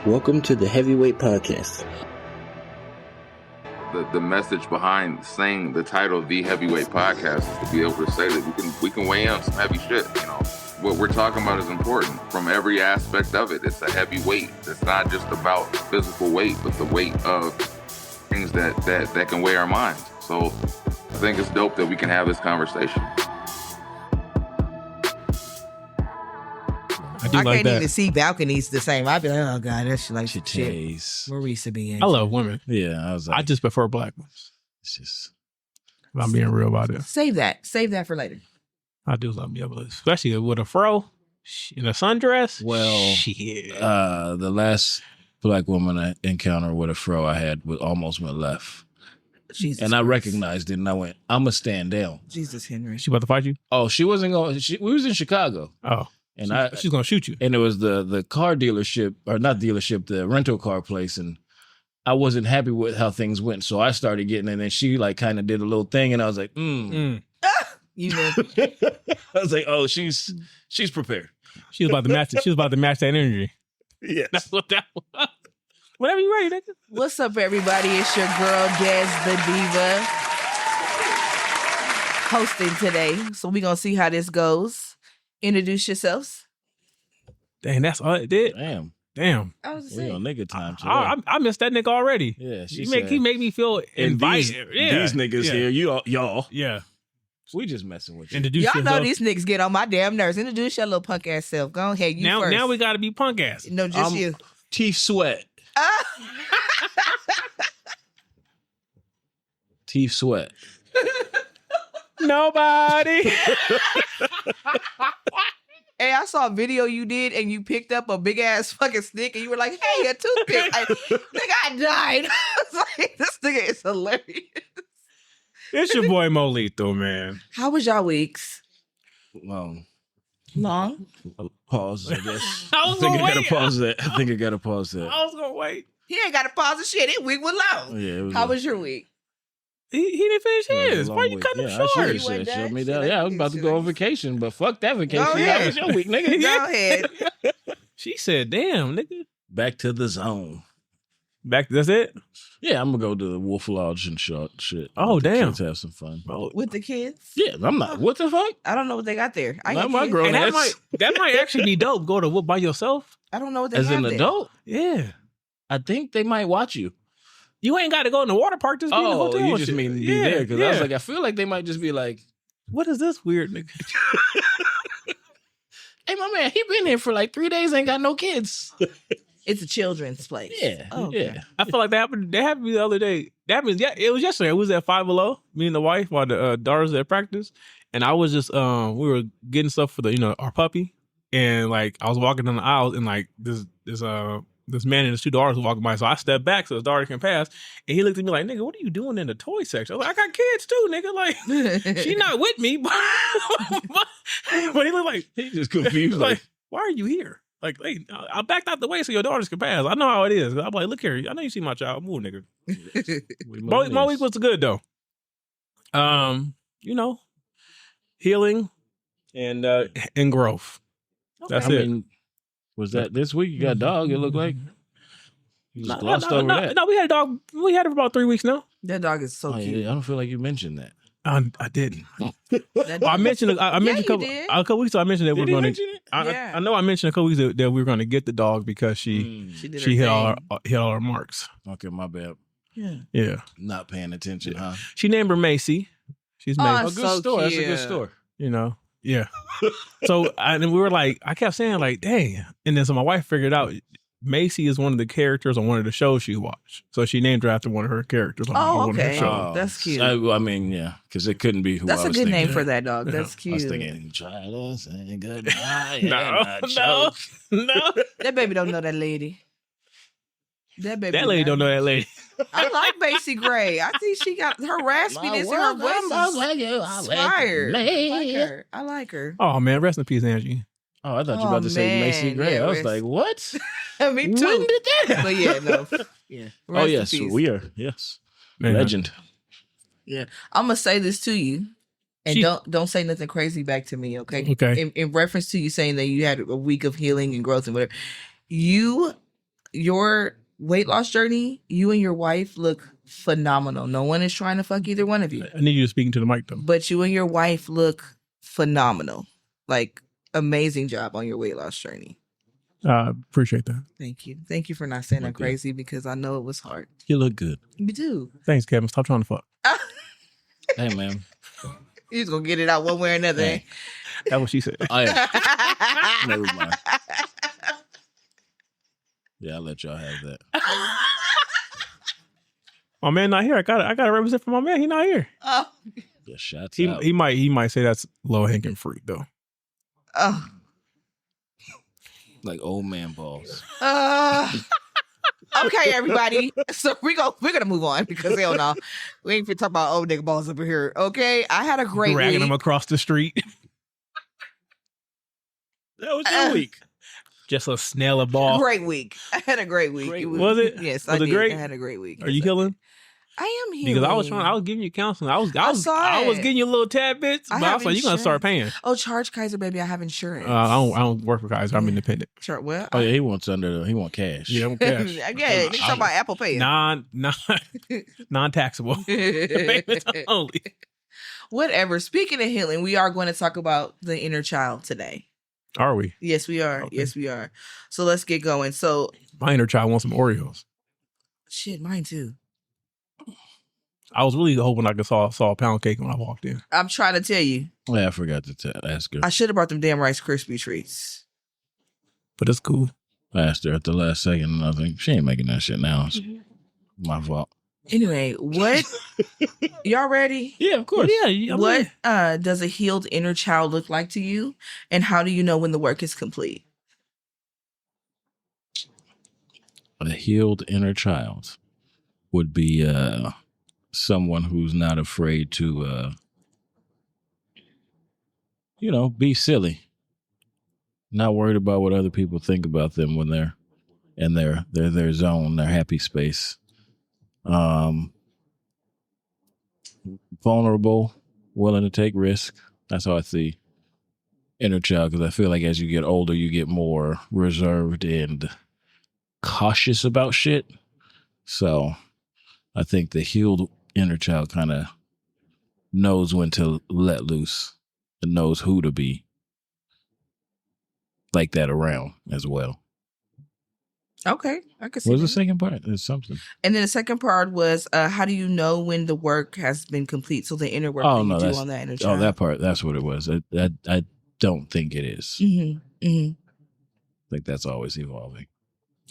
Welcome to the Heavyweight Podcast. The message behind saying the title of the Heavyweight Podcast is to be able to say that we can weigh in some heavy shit. You know, what we're talking about is important from every aspect of it. It's a heavy weight. It's not just about physical weight, but the weight of things that can weigh our minds. So I think it's dope that we can have this conversation. I can't even see balconies the same. I'd be like, oh God, that's like shit Marisa be in. I love women. Yeah, I just prefer black ones. It's just. If I'm being real about it. Save that for later. I do love me, especially with a fro in a sundress. Well, shit. The last black woman I encountered with a fro I had almost went left. Jesus and I recognized it, and I went, I'm gonna stand down. Jesus, Henry. She about to fight you? Oh, she wasn't going. We was in Chicago. Oh. And she's gonna shoot you. And it was the car dealership, or not dealership, the rental car place, and I wasn't happy with how things went, so I started getting in, and she like kind of did a little thing, and I was like, You know. I was like, oh, she's prepared. She was about to match. She was about to match that energy. Yes, that's what that was. Whenever you're ready, nigga. What's up, everybody? It's your girl Des the Diva hosting today, so we gonna see how this goes. Introduce yourselves. Dang, that's all it did. Damn. I was we on nigga time today. I missed that nigga already. Yeah, he made me feel invited. These niggas here, y'all. Yeah. We just messing with you. Y'all yourself. Know these niggas get on my damn nerves. Introduce your little punk ass self. Go ahead, you first. Now we gotta be punk ass. No, just you. Teeth Sweat. Teeth Sweat. Nobody. Hey, I saw a video you did and you picked up a big ass fucking stick and you were like, hey, a toothpick. Nigga, I died. I was like, this nigga is hilarious. It's your boy Mo Lethal, man. How was y'all weeks? Long? Pause, I guess. I gotta pause that. I think I gotta pause that. I was gonna wait. He ain't gotta pause the shit. His week was long. Yeah, How was your week? He didn't finish his. Why you cutting him short? I should have me that. Yeah, I was about to go on vacation, but fuck that vacation. How was your week, nigga? Go ahead. She said, damn, nigga. Back to the zone. That's it? Yeah, I'm gonna go to the Wolf Lodge and shit. Oh, damn. Kids have some fun. With the kids? Yeah, I'm not. What the fuck? I don't know what they got there. Not my grown that might actually be dope. Go to Wolf by yourself. I don't know what they As have an there. adult? Yeah. I think they might watch you. You ain't got to go in the water park. Just be in the hotel. You just mean be there. Because I was like, I feel like they might just be like, what is this weird nigga? Hey, my man, he been here for like 3 days, ain't got no kids. It's a children's place. Yeah. Oh, okay. Yeah. I feel like that happened to me the other day. That happened, yeah, it was yesterday. It was at 5 Below, me and the wife, while the daughters at practice. And I was just, we were getting stuff for our puppy. And like, I was walking down the aisles and like this man and his two daughters were walking by, so I stepped back so his daughter can pass. And he looked at me like, nigga, what are you doing in the toy section? I was like, I got kids too, nigga. Like, she not with me. But he looked like... He just confused. like, why are you here? Like, hey, I backed out the way so your daughters can pass. I know how it is. I'm like, look here. I know you see my child. Move, nigga. My week was good, though. Healing and growth. Okay. That's it. Was that this week? You got a dog, it looked like. You just glossed over that. No, we had a dog. We had it for about 3 weeks now. That dog is so cute. Yeah, I don't feel like you mentioned that. I didn't. I mentioned a couple weeks ago. I mentioned that we were going to. I know I mentioned a couple weeks that we were going to get the dog because she hit all our marks. Okay, my bad. Yeah. Not paying attention, huh? She named her Macy. She's Macy. Oh, good store. That's a good store. Yeah. So and we were like, I kept saying like, dang. And then so my wife figured out Macy is one of the characters on one of the shows she watched. So she named her after one of her characters on one of her shows. Oh, that's cute. I mean, yeah, because it couldn't be who that's I was a good thinking. name for that dog. That's cute. I was thinking, try to say goodbye. No. That baby don't know that lady. That lady don't know that lady. I like Macy Gray. I think she got her raspiness in her voice. Inspired. I like her. Oh man, rest in peace, Angie. Oh, I thought you were about to say Macy Gray. I was like, what? Me too. When did that happen? But yeah, no. Yeah. Oh, yes, we are. Yes. Man. Legend. Yeah. I'm going to say this to you. And don't say nothing crazy back to me, okay? Okay. In reference to you saying that you had a week of healing and growth and whatever. You your weight loss journey, you and your wife look phenomenal. No one is trying to fuck either one of you. I need you to speak into the mic though. But you and your wife look phenomenal. Like, amazing job on your weight loss journey. Appreciate that. Thank you. Thank you for not saying that Okay. crazy, because I know it was hard. You look good. You do. Thanks, Kevin. Stop trying to fuck. Hey, man. You just gonna get it out one way or another. Eh? That's what she said. Oh, yeah. Never mind. Yeah, I'll let y'all have that. My man not here. I gotta represent for my man. He not here. Oh. Yeah, shots He out. he might say that's low hanging fruit though. Oh. Like old man balls. Okay, everybody. So we're gonna move on, because hell no, we ain't finna talk about old nigga balls over here. Okay, I had a great Dragging week. him across the street. That was your week. Just a snail of ball. Great week. I had a great week. Great Was it? Yes, Was I it did. great? I had a great week. Are you Yes, healing? I am healing. Because I was giving you counseling. I saw was it. getting you a little tad bits, I but I have was like, you're gonna start paying. Oh, charge Kaiser, baby. I have insurance. I don't work for Kaiser. I'm independent. Sure. Well, Oh, yeah, he wants cash. Yeah, I'm cash. yeah. You talking about Apple Pay? Non-taxable payments only. Whatever. Speaking of healing, we are going to talk about the inner child today. Are we? Yes, we are. Okay. Yes, we are. So let's get going. So, My inner child wants some Oreos. shit, mine too. I was really hoping I could saw a pound cake when I walked in. I'm trying to tell you, Yeah, I forgot to ask her. I should have brought them damn Rice Krispie treats. But it's cool. I asked her at the last second, and I think she ain't making that shit now. It's my fault. Anyway, what? Y'all ready? Yeah, of course. Yeah. What does a healed inner child look like to you? And how do you know when the work is complete? A healed inner child would be someone who's not afraid to, be silly. Not worried about what other people think about them when they're in their zone, their happy space. Vulnerable, willing to take risk. That's how I see inner child, because I feel like as you get older, you get more reserved and cautious about shit. So I think the healed inner child kind of knows when to let loose and knows who to be like that around as well. Okay, I can see What was the that. second part? There's something. And then the second part was, how do you know when the work has been complete? So the inner work Oh, that you no, do that's- on that inner Oh, child. that part. That's what it was. I don't think it is. Mm-hmm. Mm-hmm. I think that's always evolving.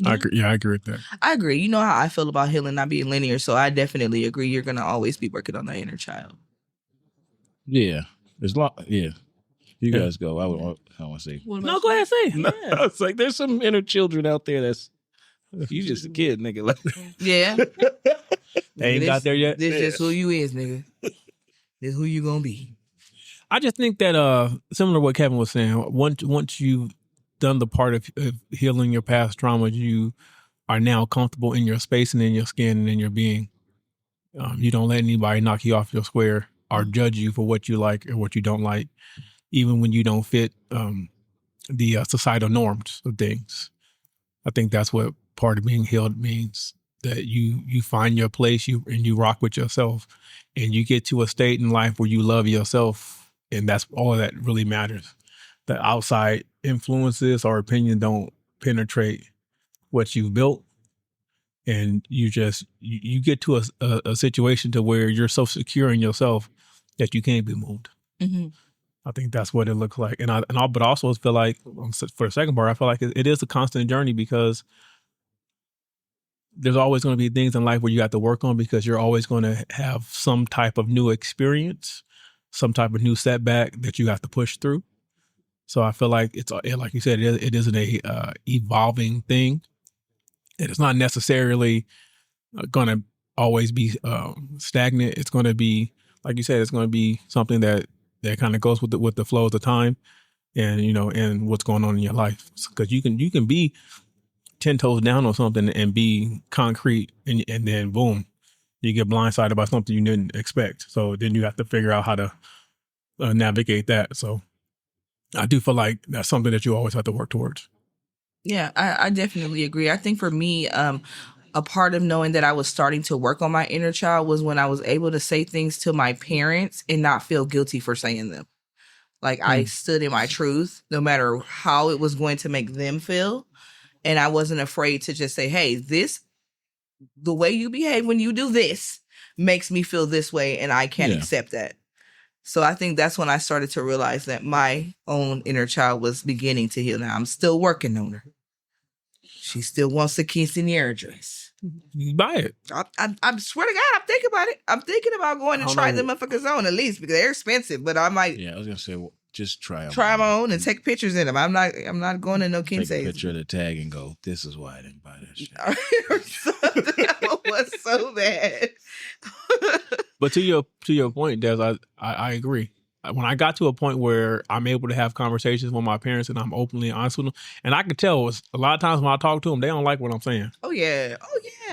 I agree with that. I agree. You know how I feel about healing not being linear, so I definitely agree. You're gonna always be working on that inner child. Yeah. As long, yeah. You Yeah. guys go. I want to see. No, go ahead, say. No, it's like there's some inner children out there that's you just a kid, nigga. Like, Yeah, They ain't got there yet. This just who you is, nigga. This who you gonna be. I just think that similar to what Kevin was saying, once you've done the part of healing your past trauma, you are now comfortable in your space and in your skin and in your being. You don't let anybody knock you off your square or judge you for what you like or what you don't like, even when you don't fit the societal norms of things. I think that's what part of being healed means, that you find your place, and you rock with yourself, and you get to a state in life where you love yourself, and that's all that really matters. The outside influences or opinion don't penetrate what you've built, and you get to a situation to where you're so secure in yourself that you can't be moved. Mm-hmm. I think that's what it looks like, but I also feel like for the second part, I feel like it is a constant journey, because there's always going to be things in life where you have to work on, because you're always going to have some type of new experience, some type of new setback that you have to push through. So I feel like it's like you said, it isn't a evolving thing, and it's not necessarily going to always be stagnant. It's going to be, like you said, it's going to be something that kind of goes with the flow of the time, and and what's going on in your life. Because you can be 10 toes down on something and be concrete, and then boom, you get blindsided by something you didn't expect. So then you have to figure out how to navigate that. So I do feel like that's something that you always have to work towards. Yeah, I definitely agree. I think for me, a part of knowing that I was starting to work on my inner child was when I was able to say things to my parents and not feel guilty for saying them. Like I stood in my truth, no matter how it was going to make them feel. And I wasn't afraid to just say, hey, the way you behave when you do this makes me feel this way, and I can't accept that. So I think that's when I started to realize that my own inner child was beginning to heal. Now I'm still working on her. She still wants the quinceañera dress. You buy it. I swear to God, I'm thinking about it. I'm thinking about going and try them motherfuckers on at least because they're expensive. But I might Yeah, I was gonna say, well, just try them on and take pictures in them. I'm not going to no quinceañeras. Take a picture of the tag and go, this is why I didn't buy that shit. That was so bad. But to your point, Des, I agree. When I got to a point where I'm able to have conversations with my parents and I'm openly honest with them, and I could tell a lot of times when I talk to them, they don't like what I'm saying. Oh yeah.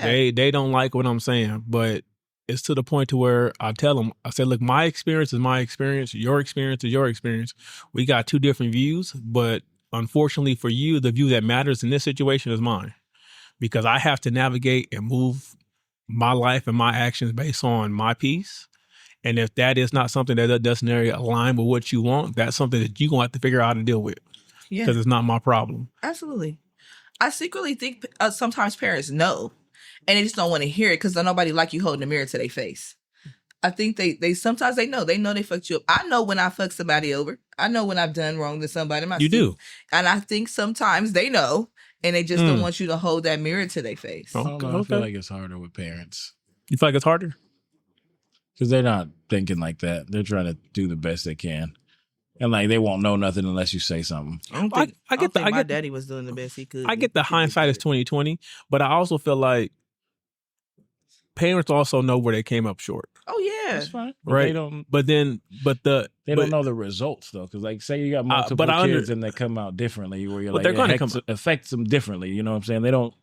They don't like what I'm saying, but it's to the point to where I tell them, I said, look, my experience is my experience. Your experience is your experience. We got two different views, but unfortunately for you, the view that matters in this situation is mine, because I have to navigate and move my life and my actions based on my peace. And if that is not something that doesn't align with what you want, that's something that you're going to have to figure out how to deal with. Yeah. Because it's not my problem. Absolutely. I secretly think sometimes parents know, and they just don't want to hear it because nobody like you holding a mirror to their face. I think they sometimes they know they fucked you up. I know when I fuck somebody over. I know when I've done wrong to somebody. You do. And I think sometimes they know, and they just don't want you to hold that mirror to their face. I don't know. I feel like it's harder with parents. You feel like it's harder? Because they're not thinking like that. They're trying to do the best they can. And like they won't know nothing unless you say something. I get my daddy was doing the best he could. I get the hindsight is 20/20, but I also feel like parents also know where they came up short. Oh yeah, that's fine. But right? They don't. They don't know the results though, because like say you got multiple kids and they come out differently, where you're like they're going to affects them differently. You know what I'm saying? They don't.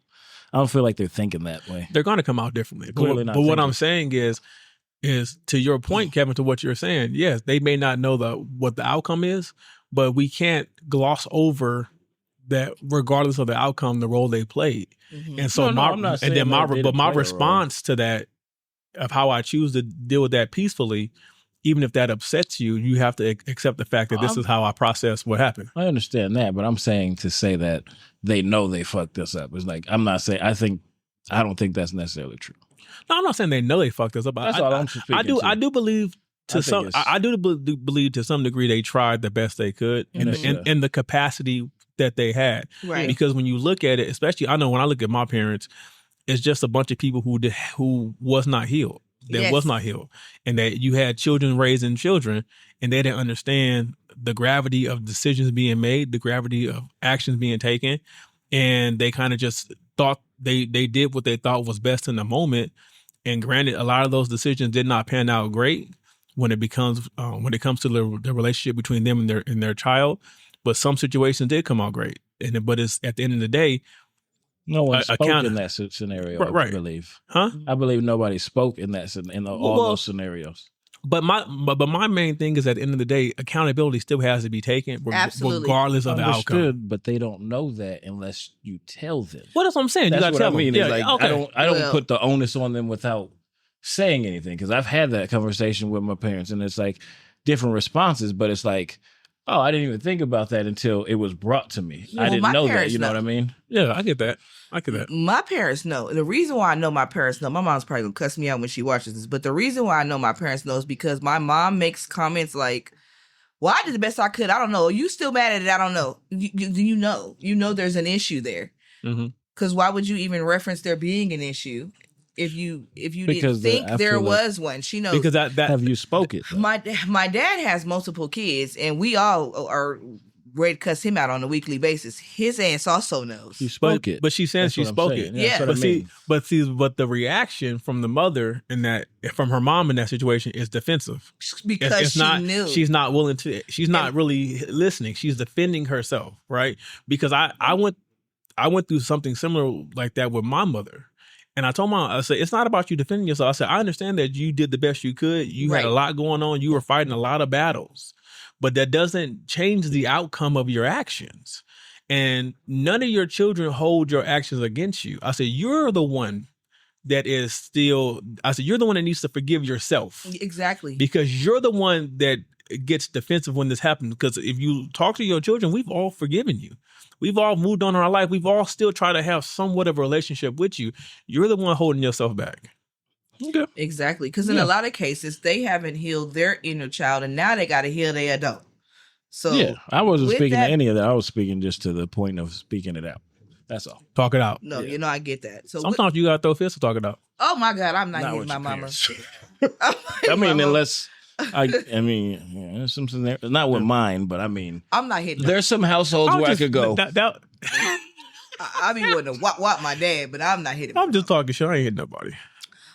I don't feel like they're thinking that way. They're going to come out differently. Clearly not. But what I'm saying is to your point, Kevin, to what you're saying. Yes, they may not know what the outcome is, but we can't gloss over that regardless of the outcome, the role they played. Mm-hmm. And so my response to that of how I choose to deal with that peacefully, even if that upsets you, you have to accept the fact that this is how I process what happened. I understand that, but I'm saying to say that they know they fucked us up. It's like, I'm not saying, I don't think that's necessarily true. No, I'm not saying they know they fucked us up. That's all I'm speaking to. I do believe I do believe to some degree they tried the best they could in the capacity that they had. Right. Because when you look at it, especially I know when I look at my parents, it's just a bunch of people who was not healed. Was not healed. And that you had children raising children and they didn't understand the gravity of decisions being made, the gravity of actions being taken. And they kind of just thought they did what they thought was best in the moment. And granted, a lot of those decisions did not pan out great when it comes to the relationship between them and their child. But some situations did come out great. But it's at the end of the day, no one spoke in that scenario. Right. I believe, huh? I believe nobody spoke in all those scenarios. But my main thing is at the end of the day, accountability still has to be taken, regardless of the outcome. But they don't know that unless you tell them. Well, that's what I'm saying. That's you got to tell what I mean. them. Yeah, like, I don't put the onus on them without saying anything, because I've had that conversation with my parents, and it's like different responses. But it's like, oh, I didn't even think about that until it was brought to me. I didn't know that. You know what I mean? Yeah, I get that. My parents know. The reason why I know my parents know, my mom's probably going to cuss me out when she watches this, but the reason why I know my parents know is because my mom makes comments like, well, I did the best I could. I don't know. Are you still mad at it? I don't know. You know there's an issue there. Because why would you even reference there being an issue if you didn't think there was one? She knows. Because that have you spoken? My dad has multiple kids, and we all are ready to cuss him out on a weekly basis. His ass also knows. You spoke it, but she says she spoke it. Yeah, but the reaction from the mother from her mom in that situation is defensive because she knew she's not willing to. She's not really listening. She's defending herself, right? Because I went through something similar like that with my mother. And I told Mom, I said, it's not about you defending yourself. I said, I understand that you did the best you could. You had a lot going on. You were fighting a lot of battles. But that doesn't change the outcome of your actions. And none of your children hold your actions against you. I said, you're the one that is still, I said, you're the one that needs to forgive yourself. Exactly. Because you're the one that gets defensive when this happens. Because if you talk to your children, we've all forgiven you. We've all moved on in our life. We've all still tried to have somewhat of a relationship with you. You're the one holding yourself back. Okay. Exactly. Because in a lot of cases, they haven't healed their inner child, and now they got to heal their adult. So yeah, I wasn't with speaking that- to any of that. I was speaking just to the point of speaking it out. That's all. Talk it out. No, Yeah. you know, I get that. So Sometimes you got to throw fists to talk it out. oh my God, I'm not hitting with my your mama. parents. I'm I mean, mama. unless I mean, yeah, there's something there. Not with mine, but I mean, I'm not hitting. there's some households where I could go. I be wanting to whop my dad, but I'm not hitting. I'm just talking shit. I ain't hitting nobody.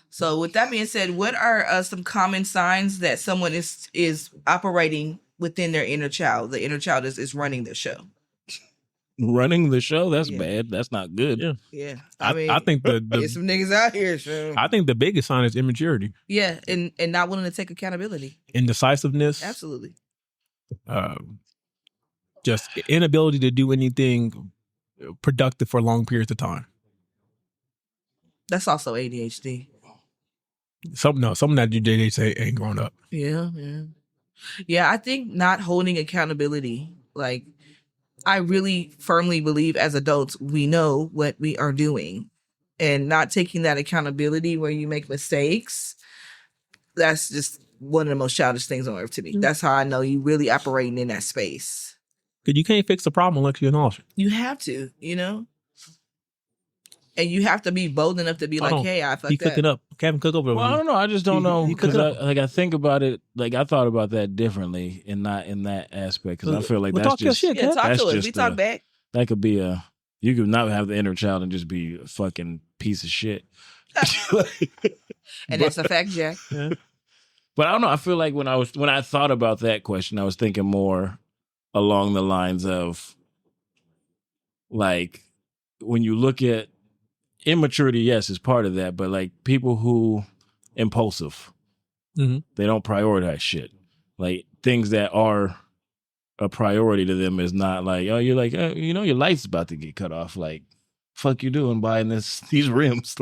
So with that being said, what are some common signs that someone is operating within their inner child? The inner child is running the show. Running the show, that's Yeah. bad. That's not good. Yeah. Yeah, I think there's some niggas out here. So I think the biggest sign is immaturity, yeah, and not willing to take accountability. indecisiveness, Absolutely. just inability to do anything productive for long periods of time. That's also ADHD. Something that they say ain't grown up. Yeah. Yeah, I think not holding accountability. Like, I really firmly believe as adults, we know what we are doing, and not taking that accountability where you make mistakes. That's just one of the most childish things on earth to me. That's how I know you really operating in that space. Because you can't fix the problem unless you acknowledge it. You have to, and you have to be bold enough to be like, "Hey, I fucked He cooking up. Kevin cook over. Well, I don't know. I just don't know He could because I think about it. Like I thought about that differently, and not in that aspect. Because I feel like Well, that's talk your just shit, yeah, talk that's to us. just We talk back." that could be a. You could not have the inner child and just be a fucking piece of shit. And that's a fact, Jack. Yeah. But I don't know. I feel like when I thought about that question, I was thinking more along the lines of like when you look at immaturity, yes, is part of that, but like people who impulsive, Mm-hmm. they don't prioritize shit. Like things that are a priority to them is not like, oh, you're like, your life's about to get cut off. Like, fuck you doing buying these rims?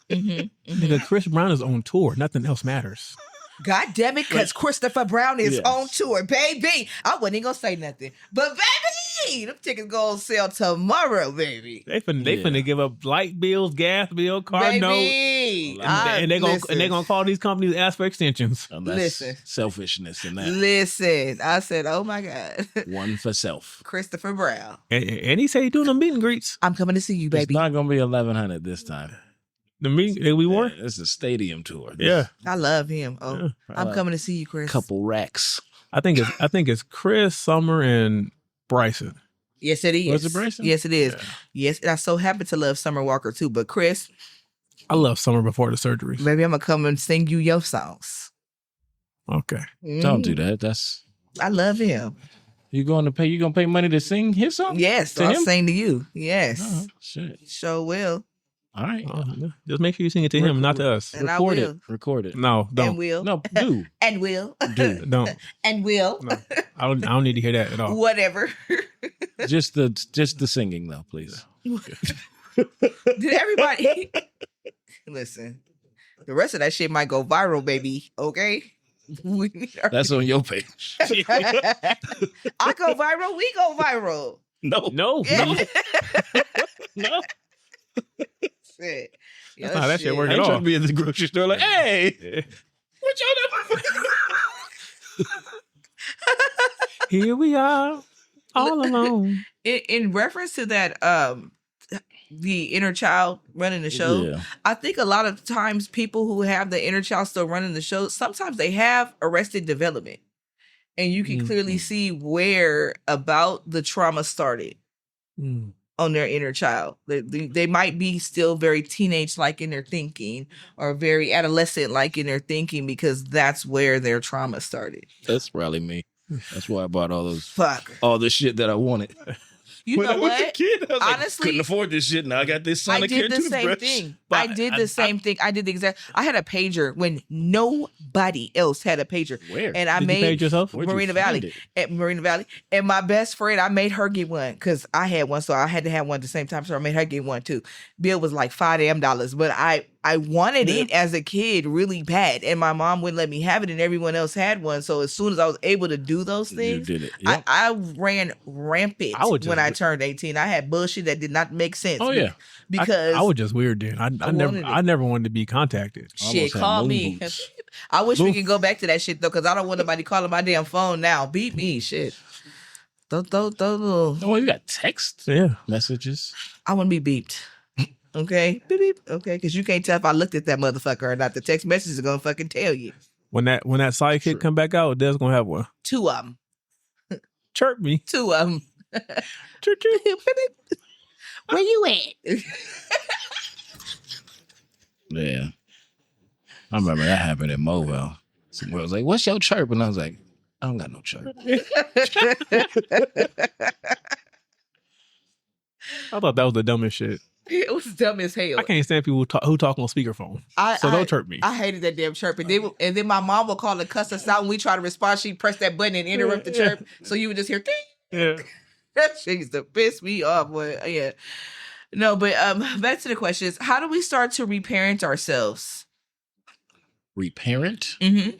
Nigga, Chris Brown is on tour. Nothing else matters. God damn it, because Christopher Brown is Yes. on tour, baby. I wasn't even gonna say nothing, but baby, them tickets gonna sell tomorrow, baby. They finna give up light bills, gas bill, car note, Baby, and they gonna call these companies and ask for extensions. And that's Listen. selfishness in that. Listen, I said, oh my God, One for self. Christopher Brown. And he said he doing them meet and greets. I'm coming to see you, It's baby. not gonna be 1,100 this time. The meet we were. Yeah, this is a stadium tour. Yeah, I love him. Oh, Yeah. I'm coming to see you, Chris. Couple racks. I think it's Chris, Summer, and Bryson. Yes, it is. Was it Bryson? Yes, it is. Yeah. Yes, and I so happen to love Summer Walker too. But Chris, I love Summer before the surgeries. maybe I'm gonna come and sing you your songs. Okay, Don't do that. That's I love him. you gonna pay money to sing his song? Yes, To I'll him? sing to you. Yes, Oh, shit. sure will. All right. just make sure you sing it to him, not to us. And I Record will. it. Record it. No, don't. And will. No, do. And will. Do. Don't. And will. No. I don't need to hear that at all. Whatever. Just the singing though, please. Did everybody listen? The rest of that shit might go viral, baby. Okay. We need our- That's on your page. I go viral. We go viral. No. No, Yeah. No. Shit. That's not how that shit work I at ain't all. trying to be at the grocery store like, hey, Yeah. what y'all doing? Here we are, all alone. In reference to that, the inner child running the show, Yeah. I think a lot of times people who have the inner child still running the show, sometimes they have arrested development. And you can clearly see where about the trauma started Mm. on their inner child. They might be still very teenage-like in their thinking or very adolescent-like in their thinking because that's where their trauma started. That's probably me. That's why I bought all Fuck. the shit that I wanted. You when know I was a what? kid, I was Honestly, like, couldn't afford this shit. Now I got this I Sonic did Care the same toothbrush. thing. But I did the same thing. I did the exact. I had a pager when nobody else had a pager. Where? And I Did you made page yourself? Where'd you Marina find Valley. it? At Marina Valley. And my best friend, I made her get one because I had one, so I had to have one at the same time. So I made her get one too. Bill was like $5, but I wanted it as a kid really bad, and my mom wouldn't let me have it, and everyone else had one. So as soon as I was able to do those things, You did it. Yep. I ran rampant I would when just- I turned 18. I had bullshit that did not make sense. Oh, yeah. because I was just weird then. wanted it. I never wanted to be contacted. shit, Almost had call moon me. boots. I wish we could go back to that shit though, because I don't want nobody calling my damn phone now. Beat me, shit. Oh, you got text Yeah. messages. I want to be beeped. Okay, beep beep. Okay, because you can't tell if I looked at that motherfucker or not. The text messages are gonna fucking tell you. When that sidekick come back out, Dad's gonna have one. Two of them. Chirp me. Two of them. Chirp, chirp. Where you at? Yeah. I remember that happened in Mobile. Someone was like, what's your chirp? And I was like, I don't got no chirp. I thought that was the dumbest shit. It was dumb as hell. I can't stand people who talk on speakerphone. So don't chirp me. I hated that damn chirp. And then my mom would call and cuss us out when we try to respond. She'd press that button and interrupt the chirp. So you would just hear ding. Yeah. That shit used to piss me off. But yeah. No, but back to the questions. How do we start to reparent ourselves? Reparent? Mm-hmm.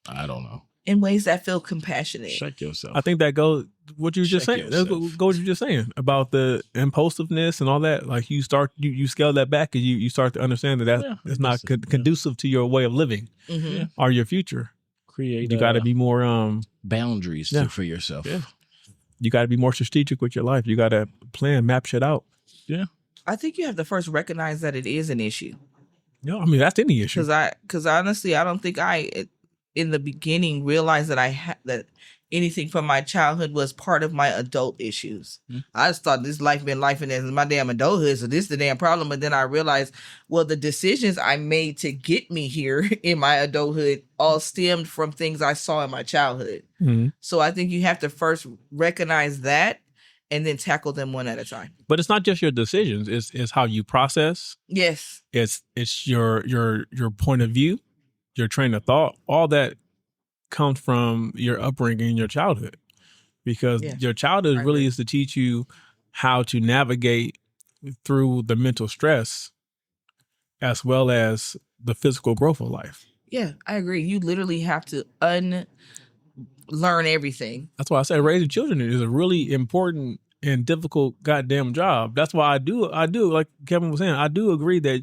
I don't know. In ways that feel compassionate. Check yourself. I think that goes what you were just Check saying. That's yourself. what you were just saying about the impulsiveness and all that. Like you scale that back and you start to understand that it's not conducive to your way of living Mm-hmm. or your future. Create You got to be more boundaries for yourself. Yeah. You got to be more strategic with your life. You got to plan, map shit out. Yeah. I think you have to first recognize that it is an issue. You know, I mean, that's any issue. Because honestly, I don't think in the beginning realized that that anything from my childhood was part of my adult issues. I just thought this life been life and this is my damn adulthood, so this is the damn problem. But then I realized, well, the decisions I made to get me here in my adulthood all stemmed from things I saw in my childhood. Mm-hmm. So I think you have to first recognize that and then tackle them one at a time. But it's not just your decisions. It's how you process. Yes. It's your point of view, your train of thought. All that comes from your upbringing, your childhood, because your childhood really is to teach you how to navigate through the mental stress as well as the physical growth of life. Yeah, I agree. You literally have to unlearn everything. That's why I say raising children is a really important and difficult goddamn job. That's why I do like Kevin was saying, I do agree that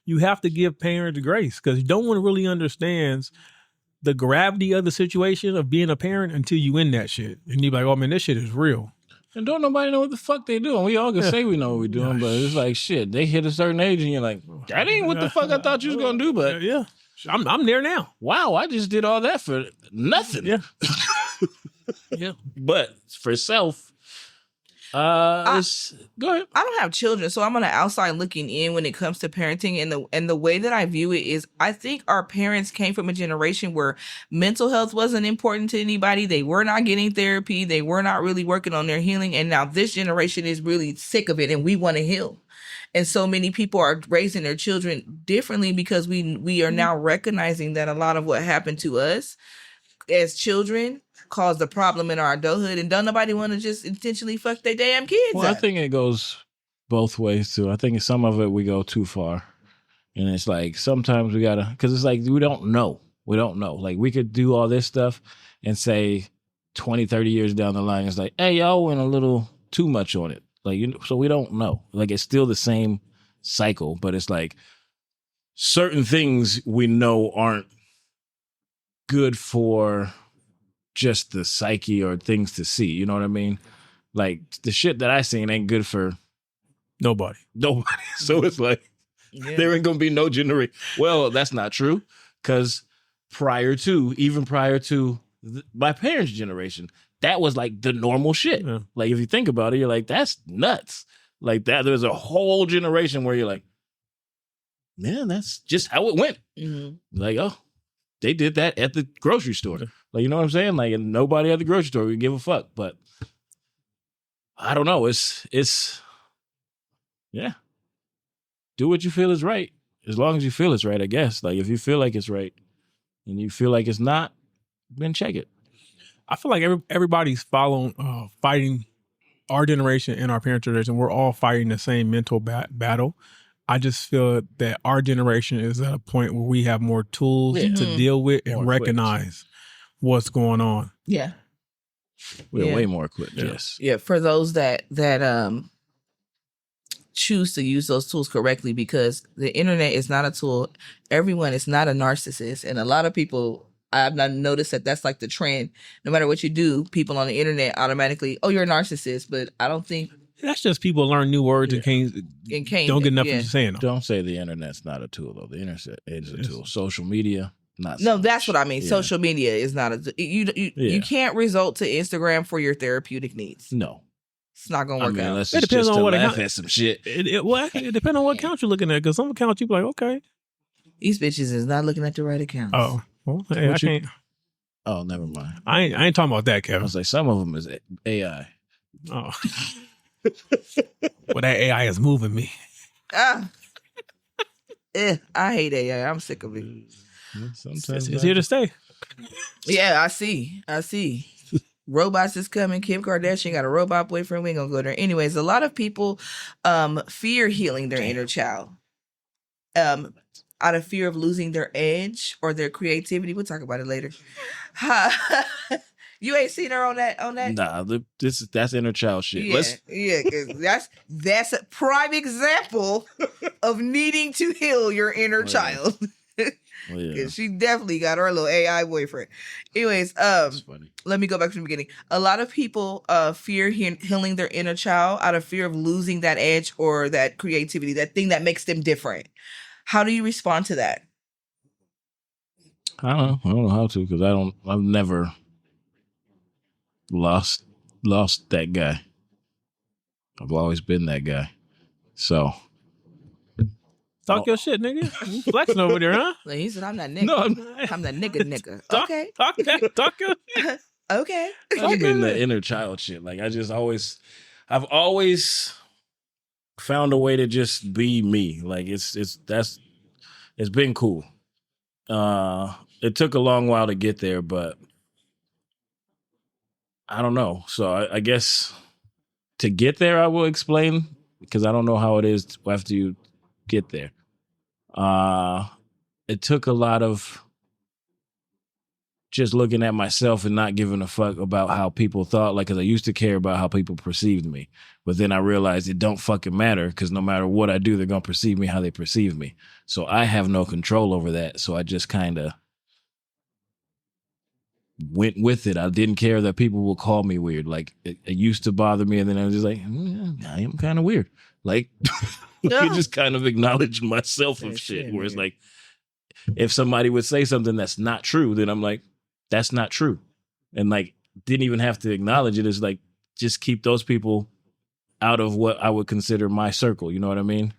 you have to give parents grace because no one really understands the gravity of the situation of being a parent until you in that shit. And you be like, oh man, this shit is real. And don't nobody know what the fuck they doing. We all can say we know what we're doing, but it's like shit. They hit a certain age and you're like, that ain't what the fuck I thought you was gonna do, but yeah. I'm there now. Wow, I just did all that for nothing. Yeah. Yeah. But for self, go ahead. I don't have children, so I'm on the outside looking in when it comes to parenting, and the way that I view it is, I think our parents came from a generation where mental health wasn't important to anybody. They were not getting therapy. They were not really working on their healing, and now this generation is really sick of it, and we want to heal. And so many people are raising their children differently because we are now recognizing that a lot of what happened to us as children caused a problem in our adulthood, and don't nobody want to just intentionally fuck their damn kids Well, up. I think it goes both ways too. I think some of it we go too far. And it's like sometimes we gotta, because it's like we don't know. Like we could do all this stuff and say 20, 30 years down the line, it's like, hey, y'all went a little too much on it. Like, so we don't know. Like it's still the same cycle, but it's like certain things we know aren't good for just the psyche or things to see. You know what I mean? Like the shit that I seen ain't good for nobody. So it's like there ain't gonna be no generation. Well, that's not true, because prior to my parents' generation, that was like the normal shit. Yeah. Like if you think about it, you're like, that's nuts. Like that, there's a whole generation where you're like, man, that's just how it went. Mm-hmm. Like, oh, they did that at the grocery store. Like, you know what I'm saying? Like, and nobody at the grocery store would give a fuck. But I don't know. It's yeah. Do what you feel is right. As long as you feel it's right, I guess. Like if you feel like it's right and you feel like it's not, then check it. I feel like everybody's fighting our generation and our parents' generation. We're all fighting the same mental battle. I just feel that our generation is at a point where we have more tools Yeah. to deal with and More recognize what's going on. Yeah. We're Yeah. way more equipped, Yeah. yes. Yeah, for those that choose to use those tools correctly, because the internet is not a tool. Everyone is not a narcissist, and a lot of people, I've not noticed that that's like the trend. No matter what you do, people on the internet automatically, oh, you're a narcissist. But I don't think That's just people learn new words and can't don't get nothing yeah. to saying them. Don't say the internet's not a tool, though. The internet is a tool. Social media, not so No, much. that's what I mean. Yeah. Social media is not a you can't result to Instagram for your therapeutic needs. No. It's not gonna I work mean, out. unless It it's depends just on to what laugh account- at some shit. It depends on what account you're looking at, because some accounts you be like, okay. These bitches is not looking at the right accounts. Oh, well, hey, I What you- can't. Oh, never mind. I ain't talking about that, I Kevin. was like, some of them is AI. Oh. Well, that AI is moving me. I hate AI. I'm sick of it. Sometimes It's here to stay. Yeah, I see. Robots is coming. Kim Kardashian got a robot boyfriend. We ain't gonna go there. Anyways, a lot of people fear healing their inner child. Out of fear of losing their edge or their creativity. We'll talk about it later. You ain't seen her on that? Nah, that's inner child shit. Yeah, because that's a prime example of needing to heal your inner child. Well, yeah. Because she definitely got her little AI boyfriend. Anyways, That's funny. let me go back to the beginning. A lot of people fear healing their inner child out of fear of losing that edge or that creativity, that thing that makes them different. How do you respond to that? I don't know how to, because I've never lost that guy. I've always been that guy. So Talk your shit, nigga. You flexing over there, huh? Like he said, I'm that nigga. no, I'm that nigga. Okay. Talk your Okay. I've been the inner child shit. Like I've always found a way to just be me. Like it's been cool. It took a long while to get there, but I don't know. So I guess to get there, I will explain, because I don't know how it is after you get there. It took a lot of just looking at myself and not giving a fuck about how people thought. Like, cause I used to care about how people perceived me, but then I realized it don't fucking matter, because no matter what I do, they're gonna perceive me how they perceive me. So I have no control over that. So I just kind of went with it. I didn't care that people will call me weird. Like it used to bother me, and then I was just like, I am kind of weird. Like you just kind of acknowledge myself of shit. Where it's like, if somebody would say something that's not true, then I'm like, that's not true. And like, didn't even have to acknowledge it. It's like, just keep those people out of what I would consider my circle. You know what I mean?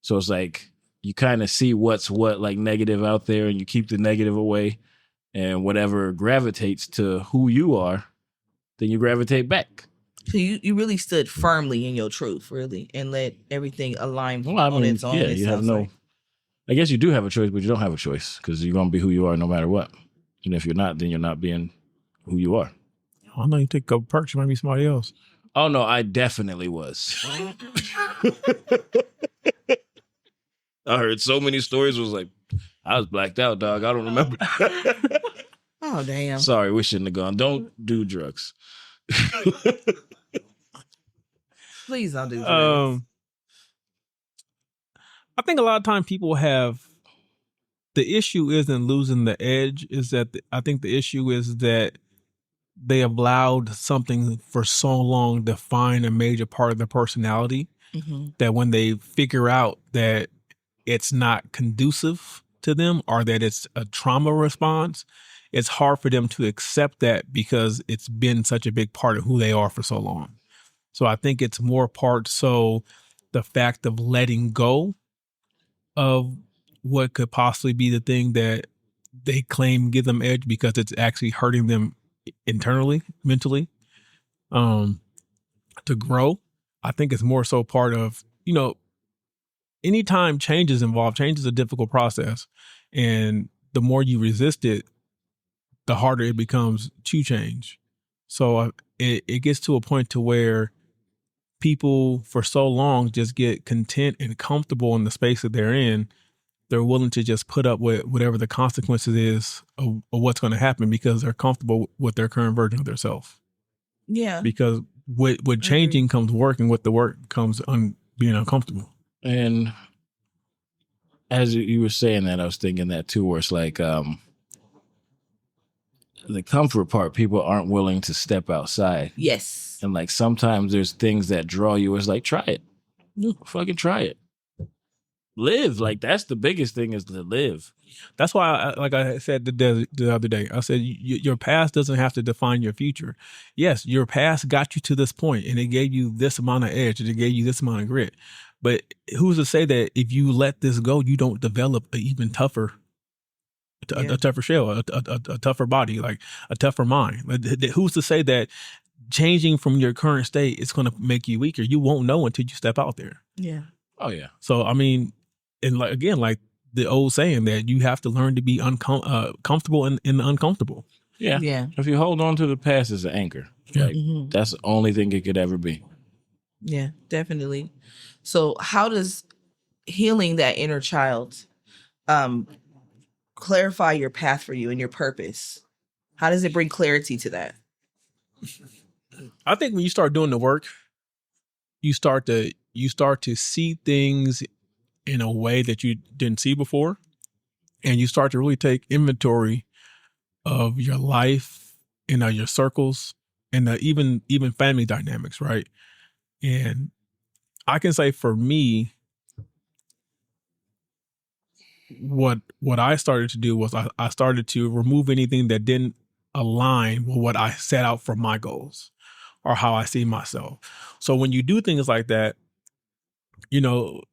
So it's like, you kind of see what's what, like negative out there, and you keep the negative away, and whatever gravitates to who you are, then you gravitate back. So you really stood firmly in your truth, really, and let everything align Well, I on mean, its own. yeah, it you have sounds no, like. I guess you do have a choice, but you don't have a choice, because you're going to be who you are no matter what. And if you're not, then you're not being who you are. I know you take a couple perks, you might be somebody else. Oh, no, I definitely was. I heard so many stories. Was like, I was blacked out, dog. I don't remember. Oh, damn. Sorry, we shouldn't have gone. Don't do drugs. Please don't do drugs. I think a lot of times people have, the issue isn't losing the edge, is that I think the issue is that they have allowed something for so long define a major part of their personality, that when they figure out that it's not conducive to them, or that it's a trauma response, it's hard for them to accept that, because it's been such a big part of who they are for so long. So I think it's more part so the fact of letting go of what could possibly be the thing that they claim give them edge, because it's actually hurting them internally, mentally. I to grow. I think it's more so part of, anytime change is involved, change is a difficult process. And the more you resist it, the harder it becomes to change. So it gets to a point to where people for so long just get content and comfortable in the space that they're in. They're willing to just put up with whatever the consequences is of what's going to happen because they're comfortable with their current version of themselves. Yeah. Because with changing comes work, and with the work comes being uncomfortable. And as you were saying that, I was thinking that too, where it's like the comfort part, people aren't willing to step outside. Yes. And like sometimes there's things that draw you. It's like, try it. Fucking try it. Live. Like that's the biggest thing, is to live. That's why, like I said the other day, I said your past doesn't have to define your future. Yes, your past got you to this point, and it gave you this amount of edge, and it gave you this amount of grit. But who's to say that if you let this go, you don't develop an even tougher, a tougher shell, a tougher body, like a tougher mind? Who's to say that changing from your current state is going to make you weaker? You won't know until you step out there. Yeah. Oh yeah. So I mean, and like again, like the old saying that you have to learn to be comfortable in the uncomfortable. Yeah. Yeah. If you hold on to the past as an anchor, like that's the only thing it could ever be. Yeah, definitely. So how does healing that inner child clarify your path for you and your purpose? How does it bring clarity to that? I think when you start doing the work, you start to see things in a way that you didn't see before, and you start to really take inventory of your life and your circles and even family dynamics, right? And I can say for me, what I started to do was I started to remove anything that didn't align with what I set out for my goals or how I see myself. So when you do things like that,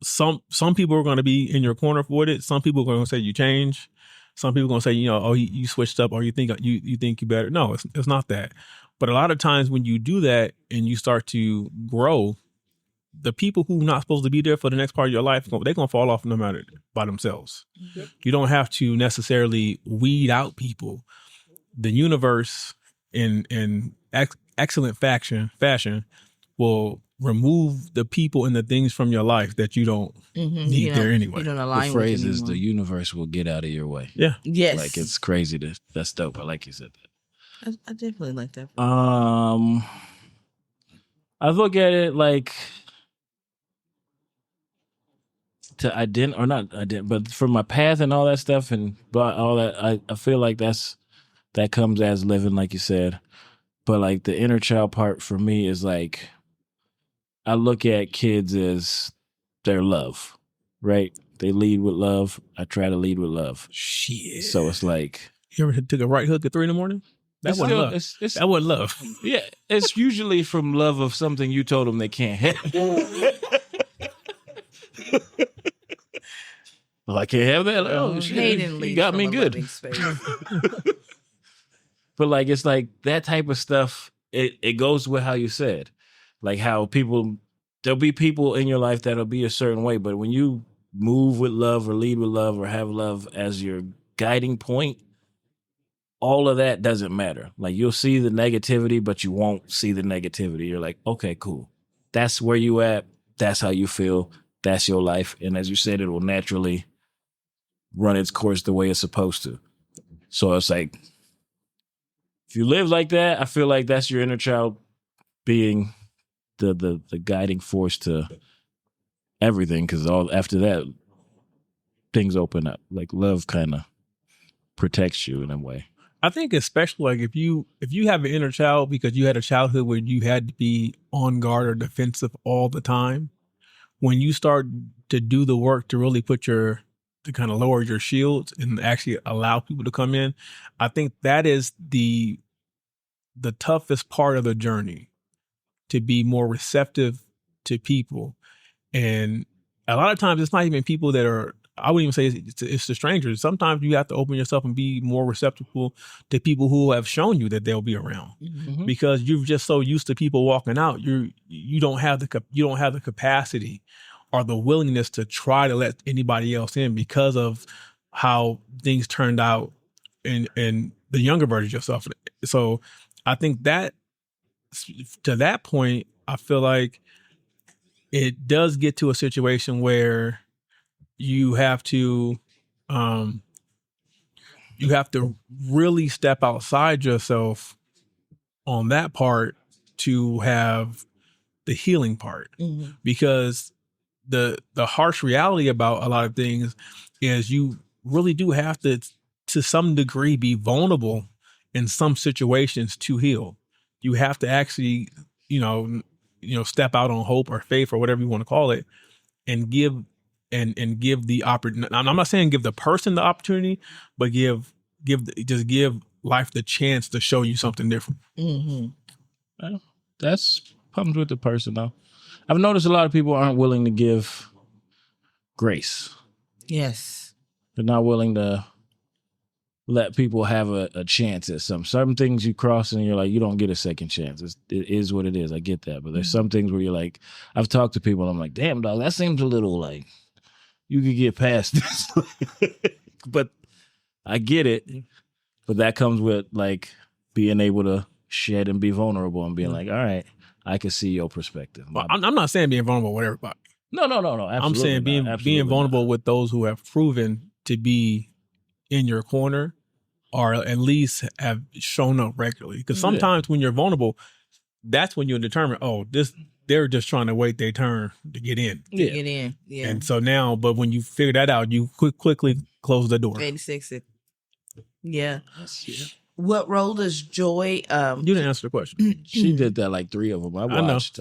some people are going to be in your corner for it. Some people are going to say you change. Some people are going to say, oh, you switched up, or you think you better. No, it's not that. But a lot of times when you do that and you start to grow, the people who are not supposed to be there for the next part of your life, they're going to fall off no matter by themselves. Yep. You don't have to necessarily weed out people. The universe in excellent fashion will remove the people and the things from your life that you don't need there anyway. You don't align the phrase with is the universe will get out of your way. Yeah. Yes. Like it's crazy. That's dope. I like you said that. I definitely like that. I look at it like but for my path and all that stuff and all that, I feel like that comes as living, like you said. But like the inner child part for me is like, I look at kids as their love, right? They lead with love. I try to lead with love. Shit. So it's like, you ever took a right hook at 3 a.m? That wasn't love. That wasn't love. Yeah, it's usually from love of something you told them they can't have. Well, I can't have that. Oh, shit. You got me good. But like, it's like that type of stuff. It goes with how you said, like how there'll be people in your life that'll be a certain way. But when you move with love or lead with love or have love as your guiding point, all of that doesn't matter. Like you'll see the negativity, but you won't see the negativity. You're like, okay, cool. That's where you at. That's how you feel. That's your life. And as you said, it will naturally run its course the way it's supposed to. So it's like, if you live like that, I feel like that's your inner child being the guiding force to everything. Because after that, things open up. Like love kind of protects you in a way. I think especially like if you have an inner child because you had a childhood where you had to be on guard or defensive all the time, when you start to do the work to really to kind of lower your shields and actually allow people to come in, I think that is the toughest part of the journey, to be more receptive to people. And a lot of times it's not even people that are I wouldn't even say it's the strangers. Sometimes you have to open yourself and be more receptive to people who have shown you that they'll be around, because you're just so used to people walking out. You don't have the capacity or the willingness to try to let anybody else in because of how things turned out in the younger version of yourself. So I think that to that point, I feel like it does get to a situation where you have to really step outside yourself on that part to have the healing part, because the harsh reality about a lot of things is you really do have to some degree be vulnerable in some situations to heal. You have to actually, step out on hope or faith or whatever you want to call it, and give give the opportunity. I'm not saying give the person the opportunity, but give life the chance to show you something different. Well, that's comes with the person, though. I've noticed a lot of people aren't willing to give grace. Yes. They're not willing to let people have a chance at certain things you cross and you're like, you don't get a second chance. It is what it is. I get that. But there's some things where you're like, I've talked to people and I'm like, damn, dog, that seems a little like you could get past this. But I get it. But that comes with like being able to shed and be vulnerable and being like, all right, I can see your perspective. Well, I'm not saying being vulnerable with everybody. No. Absolutely I'm saying being vulnerable with those who have proven to be in your corner, or at least have shown up regularly. Because sometimes when you're vulnerable, that's when you'll determine, they're just trying to wait their turn to get in. Yeah. And so now, but when you figure that out, you quickly close the door. 86. Yeah. What role does joy? You didn't answer the question. She did that like 3 of them. I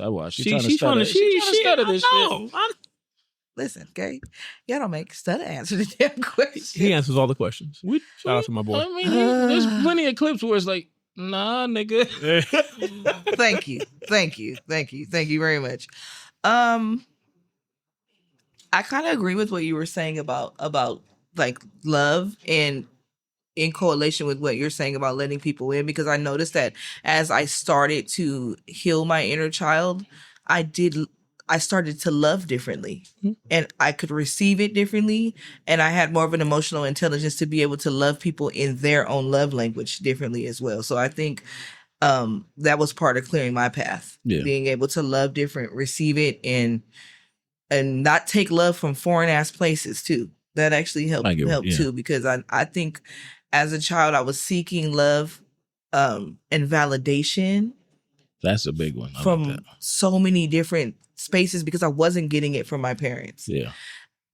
watched. She's trying to stutter this shit. Listen, okay? Y'all don't make stutter answer the damn question. He answers all the questions. Shout out to my boy. I mean, there's plenty of clips where it's like, nah, nigga. Thank you very much. I kind of agree with what you were saying about like love, and in correlation with what you're saying about letting people in, because I noticed that as I started to heal my inner child, I started to love differently, and I could receive it differently. And I had more of an emotional intelligence to be able to love people in their own love language differently as well. So I think that was part of clearing my path, being able to love different, receive it, and not take love from foreign ass places too. That actually helped too, because I think as a child I was seeking love and validation. That's a big one. From so many different spaces, because I wasn't getting it from my parents. Yeah.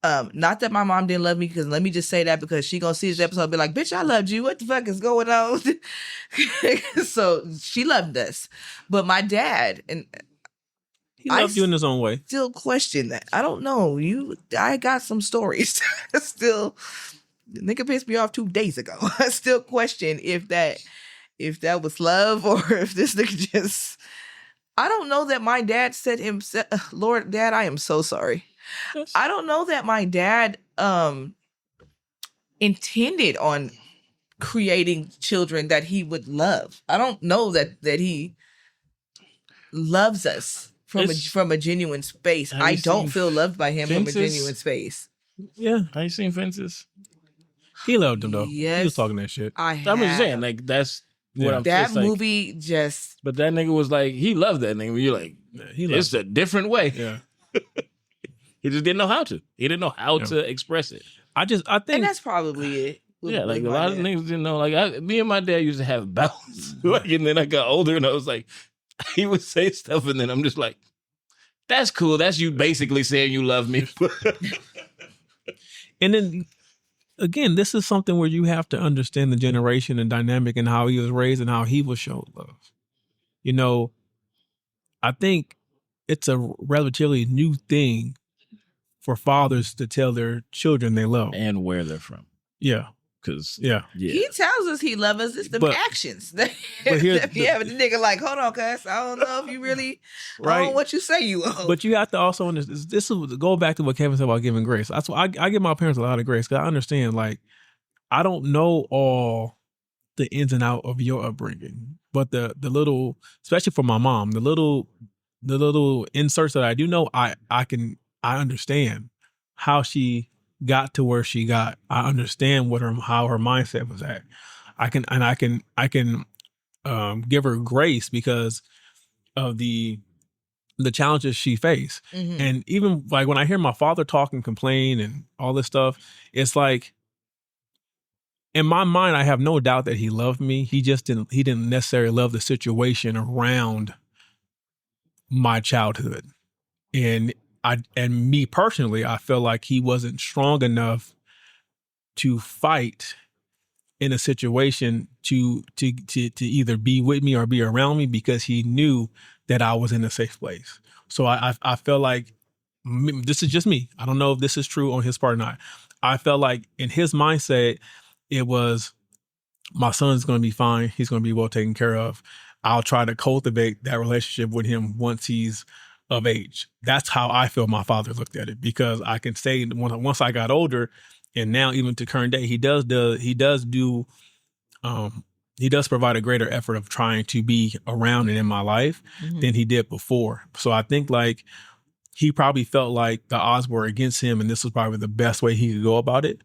Not that my mom didn't love me, because let me just say that, because she gonna see this episode and be like, bitch, I loved you. What the fuck is going on? So she loved us. But my dad, and he loved you in his own way. Still question that. I don't know. I got some stories. Still, nigga pissed me off 2 days ago. I still question if that was love, or if this nigga just. I don't know that my dad said himself. Lord, Dad, I am so sorry. Yes. I don't know that my dad intended on creating children that he would love. I don't know that he loves us from a genuine space. I don't feel loved by him from a genuine space. Yeah. Have you seen Fences? He loved him though. Yes. He was talking that shit. I'm just saying, like, that's what I'm that like, movie just. But that nigga was like, he loved that nigga. You're like, it's a different way. Yeah. He just didn't know how to. He didn't know how to express it. I think, and that's probably it. Yeah, like a lot of niggas didn't know. Like me and my dad used to have bouts. Like, and then I got older, and I was like, he would say stuff, and then I'm just like, that's cool. That's you basically saying you love me. And then again, this is something where you have to understand the generation and dynamic and how he was raised and how he was showed love. You know, I think it's a relatively new thing for fathers to tell their children they love. And where they're from. Yeah. Because He tells us he loves us. It's the actions. But here's that be having the nigga like, hold on, cuz I don't know if you really own what you say you own. But you have to also understand. This is go back to what Kevin said about giving grace. That's why I give my parents a lot of grace, because I understand. Like, I don't know all the ins and out of your upbringing, but the little, especially for my mom, the little inserts that I do know, I understand how she got to where she got. I understand how her mindset was at. I can give her grace because of the challenges she faced. Mm-hmm. And even like when I hear my father talk and complain and all this stuff, it's like, in my mind, I have no doubt that he loved me. He didn't necessarily love the situation around my childhood. And me personally, I feel like he wasn't strong enough to fight in a situation to either be with me or be around me, because he knew that I was in a safe place. So I feel like, this is just me. I don't know if this is true on his part or not. I felt like in his mindset, it was, my son's going to be fine. He's going to be well taken care of. I'll try to cultivate that relationship with him once he's of age. That's how I feel my father looked at it, because I can say once I got older, and now even to current day, he does provide a greater effort of trying to be around and in my life than he did before. So I think like he probably felt like the odds were against him, and this was probably the best way he could go about it.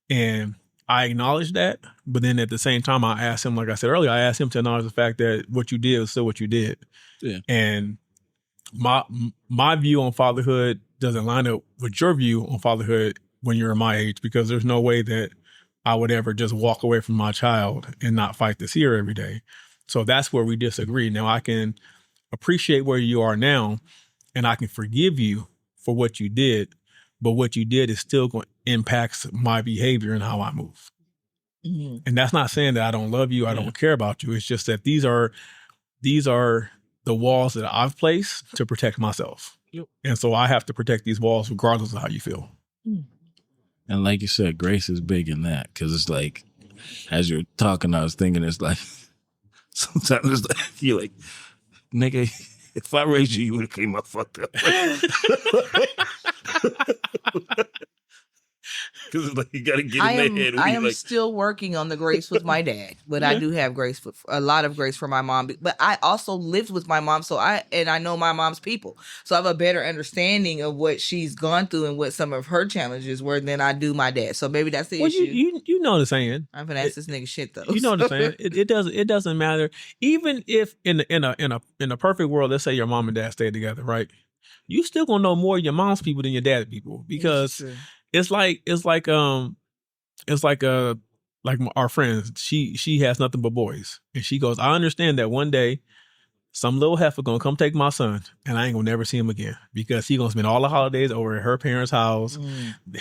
And I acknowledge that, but then at the same time, I asked him, like I said earlier, I asked him to acknowledge the fact that what you did was still what you did. Yeah. And my view on fatherhood doesn't line up with your view on fatherhood when you're my age, because there's no way that I would ever just walk away from my child and not fight to see her every day. So that's where we disagree. Now, I can appreciate where you are now, and I can forgive you for what you did, but what you did is still going to impact my behavior and how I move. Mm-hmm. And that's not saying that I don't love you, I don't care about you. It's just that these are the walls that I've placed to protect myself. Yep. And so I have to protect these walls regardless of how you feel. And like you said, grace is big in that, because it's like, as you're talking, I was thinking, it's like, sometimes it's like, you're like, nigga, if I raised you, you would have came up fucked up. Because it's like, you got to get in their head. I am still working on the grace with my dad, but I do have grace for a lot of grace for my mom. But I also lived with my mom, so I know my mom's people, so I have a better understanding of what she's gone through and what some of her challenges were than I do my dad. So maybe that's the issue. You know the saying. I'm gonna ask this nigga shit though. You know the saying. It doesn't matter. Even if in a perfect world, let's say your mom and dad stay together, right? You still gonna know more of your mom's people than your dad's people, because it's like our friends. She has nothing but boys, and she goes, I understand that one day some little heifer gonna come take my son, and I ain't gonna never see him again, because he gonna spend all the holidays over at her parents' house.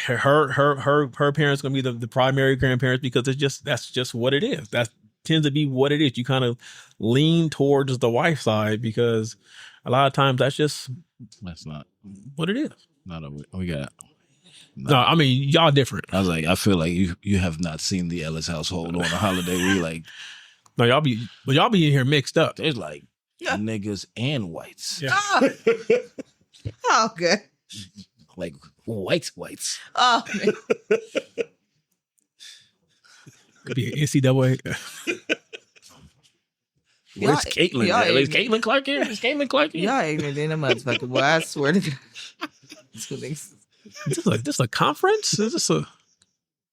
Her parents gonna be the primary grandparents, because that's just what it is. That tends to be what it is. You kind of lean towards the wife side, because a lot of times that's not what it is. Not a, we got. No, I mean, y'all different. I was like, I feel like you have not seen the Ellis household on a holiday. We like, no, y'all be in here mixed up. There's like niggas and whites. Yeah. Oh, good. Like whites. Oh, man. Could be an NCAA. Where's Caitlin? Is Caitlin Clark here? Y'all ignorant in a motherfucker. Boy, I swear to God. Is this a conference? Is this a...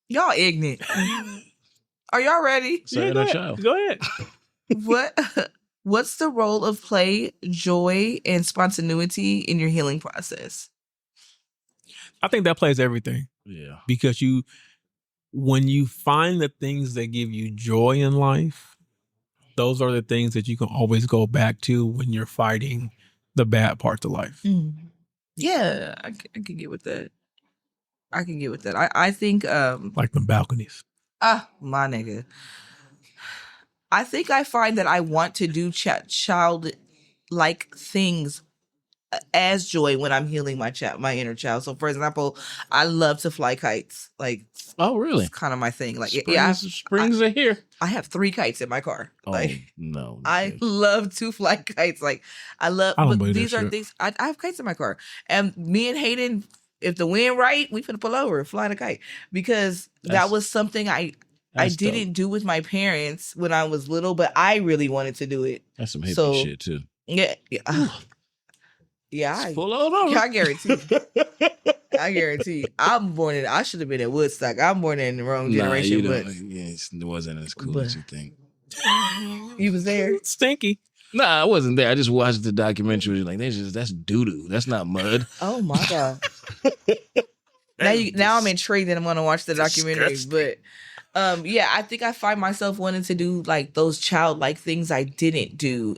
Y'all ignorant. Are y'all ready? Go ahead. What's the role of play, joy, and spontaneity in your healing process? I think that plays everything. Yeah. Because when you find the things that give you joy in life, those are the things that you can always go back to when you're fighting the bad parts of life. Yeah, I can get with that. I think like the balconies. My nigga. I think I find that I want to do child-like things as joy when I'm healing my inner child. So, for example, I love to fly kites. Like, Oh, really? it's kind of my thing. Like, Springs are here. I have 3 kites in my car. Oh, Like, no. I love to fly kites. Like, I don't believe that these are shit. things. I have kites in my car, and me and Hayden, if the wind right, we finna pull over, fly the kite, because that was something I didn't do with my parents when I was little, but I really wanted to do it. That's some hippie shit too. Yeah, yeah. Pull over. I guarantee. I guarantee. I should have been at Woodstock. I'm born in the wrong generation, but it wasn't as cool as you think. You was there. Stinky. Nah, I wasn't there. I just watched the documentary. Like, that's doo-doo. That's not mud. Oh my God. now I'm intrigued and I'm gonna watch the documentary. But yeah, I think I find myself wanting to do like those childlike things I didn't do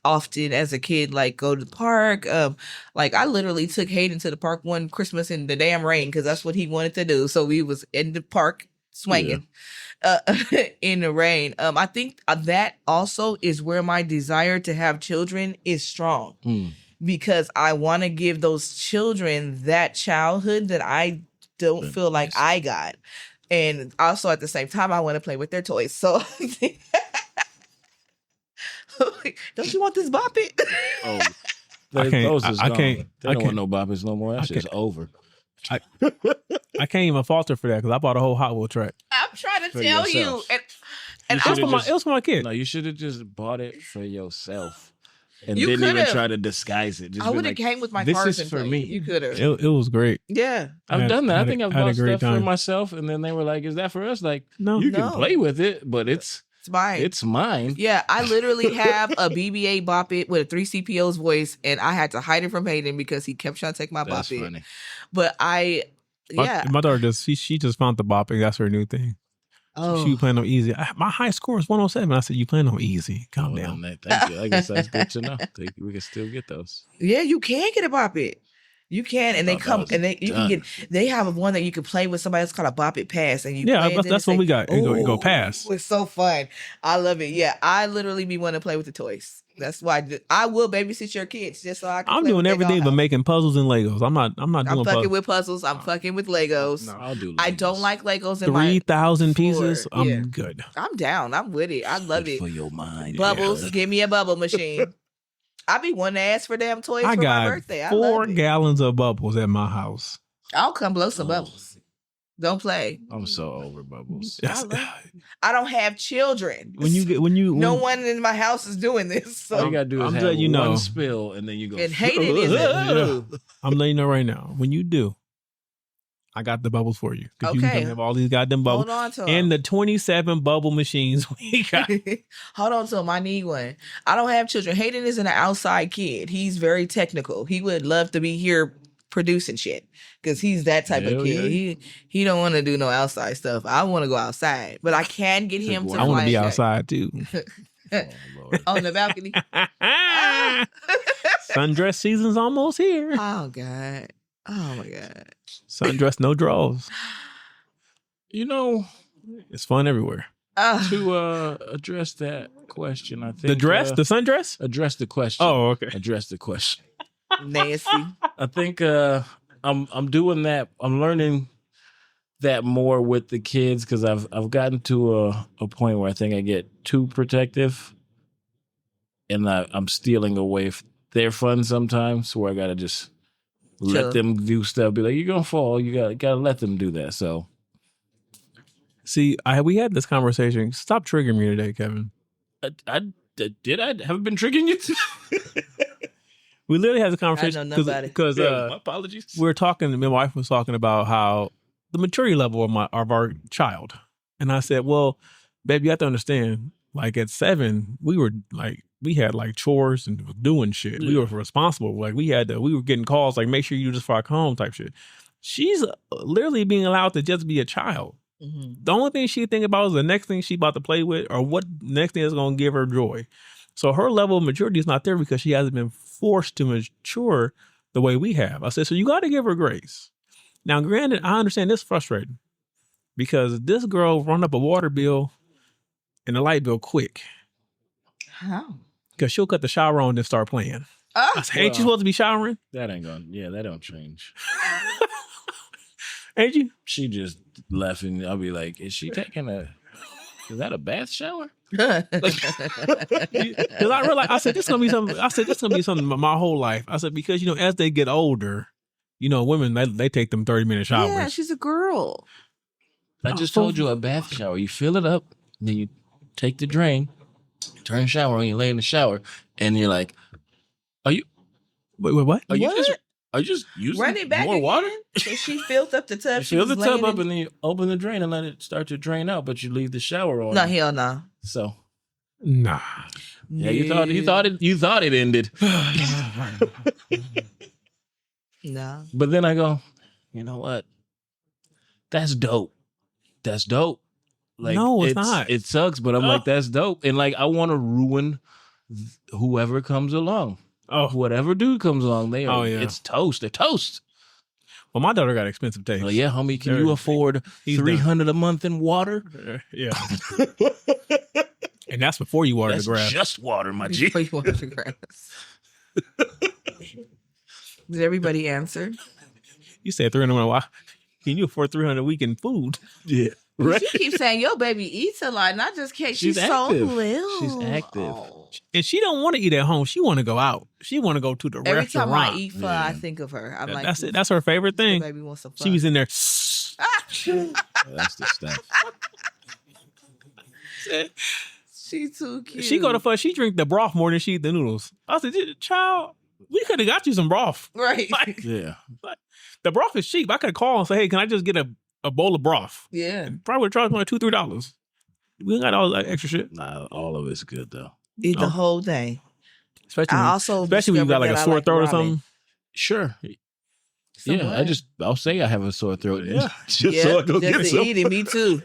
often as a kid, like go to the park. Like I literally took Hayden to the park one Christmas in the damn rain because that's what he wanted to do. So we was in the park swinging. In the rain. I think that also is where my desire to have children is strong, because I want to give those children that childhood that I don't feel like I got. And also at the same time, I want to play with their toys. So don't you want this bop it? Oh, I can't. They don't want no boppers no more. That shit's over. I can't even falter for that because I bought a whole Hot Wheel track. I'm trying to tell you. And it was for my kid. No, you should have just bought it for yourself. And you didn't even try to disguise it. Just I would have like, came with my this cars is and for played. me. You could have. It was great. Yeah. I've done that. I think I've bought stuff for time. myself, and then they were like, is that for us? Like, No. you can play with it, but it's mine. It's mine. Yeah, I literally have a BBA Bop It with a 3CPO's voice, and I had to hide it from Hayden because he kept trying to take my That's Bop It. funny. But my daughter she just found the Bop It. That's her new thing. Oh. She was playing on easy. My high score is 107. I said, you playing on easy. Calm down. Thank you. I guess that's good to know. We can still get those. Yeah, you can get a Bop It. You can, and they come, and you can get. They have one that you can play with somebody else called a Bop It Pass, and you. That's what we got. It go pass. It's so fun. I love it. Yeah, I literally be wanting to play with the toys. That's why I will babysit your kids just so I can. I'm doing everything but making puzzles and Legos. I'm not doing. I'm fucking with puzzles. I'm fucking with Legos. No, I'll do Legos. I don't like Legos. 3,000 pieces. I'm good. I'm down. I'm with it. I love it. For your mind. Bubbles. Give me a bubble machine. I be wanting to ask for damn toys for my birthday. I 4 gallons of bubbles at my house. I'll come blow some bubbles. Don't play. I'm so over bubbles. I don't have children. No one in my house is doing this. So all you gotta do is have one spill, and then you go. And Hayden is I'm letting you know right now. When you do, I got the bubbles for you. Because you can have all these goddamn bubbles. Hold on to them. And the 27 bubble machines we got. Hold on to them. I need one. I don't have children. Hayden isn't an outside kid. He's very technical. He would love to be here producing shit because he's that type of kid. Yeah. He don't want to do no outside stuff. I want to go outside, but I can get him to. I want to be outside too. On the balcony. Sundress season's almost here. Oh God. Oh my God. Sundress, no draws. You know, it's fun everywhere. To address that question, I think the sundress. Address the question. Oh, okay. Address the question. Nasty. I think I'm doing that. I'm learning that more with the kids because I've gotten to a point where I think I get too protective, and I'm stealing away their fun sometimes. Where I gotta just let them do stuff. Be like, you're gonna fall. You gotta let them do that. So, see, we had this conversation. Stop triggering me today, Kevin. I haven't been triggering you. We literally had a conversation because my apologies. We were talking. My wife was talking about how the maturity level of our child, and I said, "Well, babe, you have to understand. Like at 7, we had like chores and doing shit. Yeah. We were responsible. Like we were getting calls like, make sure you do this for our home type shit. She's literally being allowed to just be a child. Mm-hmm. The only thing she think about is the next thing she about to play with or what next thing is going to give her joy. So her level of maturity is not there because she hasn't been forced to mature the way we have. I said, so you got to give her grace. Now, granted, I understand this is frustrating because this girl run up a water bill and a light bill quick. How? Because she'll cut the shower on and start playing. I said, ain't you supposed to be showering? That ain't gonna. Yeah, that don't change. Ain't you? She just left, and I'll be like, "Is she taking a? Is that a bath shower?" Because I realized, I said, this gonna be something. I said, this gonna be something my whole life. I said, because as they get older, women they take them 30-minute showers. Yeah, she's a girl. I just told you a bath shower. You fill it up, then you take the drain, turn the shower on, you lay in the shower, and you're like, "Are you? Wait, what? Are you just using Run it back more again. water?" So she filled up the tub. You fill the tub up, and then you open the drain and let it start to drain out, but you leave the shower on. No, hell no. So Nah. yeah, you thought it ended. No. But then I go, you know what? That's dope. That's dope. Like, No, it's not. It sucks, but I'm like, that's dope. And like, I want to ruin whoever comes along. Oh, Whatever dude comes along, it's toast. They're toast. well, my daughter got expensive taste. Like, yeah, homie, can you afford $300 a month in water? Yeah. And that's before you water That's the grass. just water, my G. Before you water the grass. Did everybody answer? You said 300. Why? Can you afford 300 a week in food? Yeah. Right. She keeps saying your baby eats a lot, and I just can't. She's so active. little. She's active. Oh. And she don't want to eat at home. She want to go out. She want to go to the Every restaurant. time I eat pho, I think of her. I'm like, that's it. That's her favorite the thing. baby wants some pho. She was in there. That's the stuff. She's too cute. She go to pho. She drink the broth more than she eat the noodles. I said, child, we could have got you some broth. Right. Like, Yeah. the broth is cheap. I could call and say, hey, can I just get a bowl of broth? Yeah. Probably would charge me like $2-3. We ain't got all that extra shit. Nah, all of it's good though. Eat the whole thing. Especially Especially when you got like a sore throat or ramen. something. Sure. So Yeah, what? I'll say I have a sore throat. Yeah. Just so I go just get to some. eat it. Me too.